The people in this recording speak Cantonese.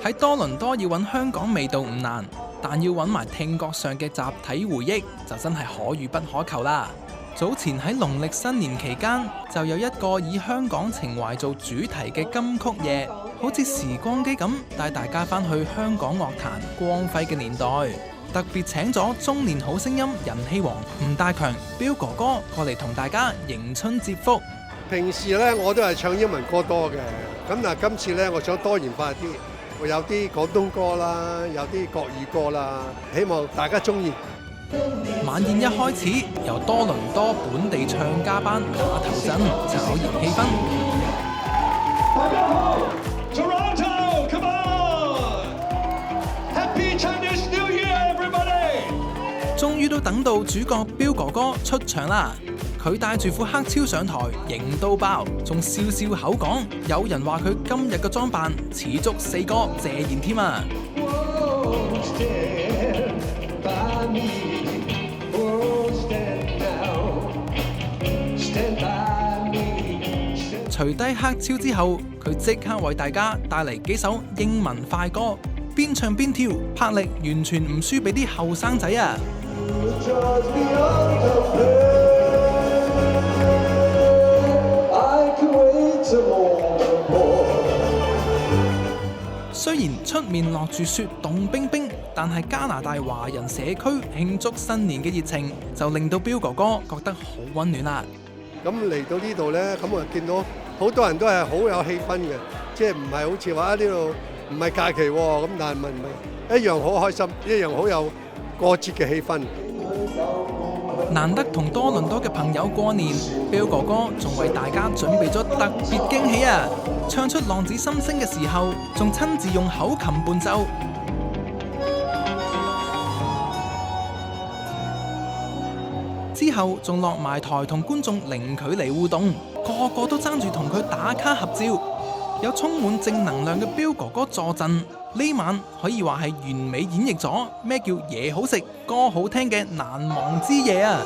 喺多倫多要揾香港味道唔難，但要揾埋聽覺上嘅集體回憶就真係可遇不可求啦。早前喺農曆新年期間，就有一個以香港情懷做主題嘅金曲夜，好似時光機咁帶大家返去香港樂壇光輝嘅年代。特別請咗中年好聲音人氣王吳大強彪哥哥過嚟同大家迎春接福。平時咧我都係唱英文歌多嘅，咁但係今次咧我想多元化啲，會有啲廣東歌啦，有啲國語歌啦，希望大家中意。晚宴一開始，由多倫多本地唱家班打頭陣，炒熱氣氛。大家好 ，Toronto， come on，Happy Chinese New Year everybody！ 終於都等到主角彪哥哥出場啦！佢帶住副黑超上台，型到爆，仲笑笑口講，有人話佢今日嘅裝扮似足四哥謝賢添啊！除低黑超之後，佢即刻為大家帶嚟幾首英文快歌，邊唱邊跳，魄力完全唔輸俾啲後生仔啊！雖然出面落住雪凍冰冰，但係加拿大華人社區慶祝新年嘅熱情就令到彪哥哥覺得好溫暖啦。咁嚟到呢度呢，咁我見到好多人都係好有氣氛嘅，即係唔係好似話呢度唔係假期喎，咁但係唔係一樣好開心，一樣好有過節嘅氣氛。難得同多倫多嘅朋友過年，彪哥哥仲為大家準備咗特別驚喜啊！唱出浪子心聲嘅時候，仲親自用口琴伴奏。之後仲落埋台同觀眾零距離互動，個個都爭住同佢打卡合照。有充滿正能量嘅彪哥哥助陣，呢晚可以話係完美演繹咗咩叫嘢好食、歌好聽嘅難忘之夜啊！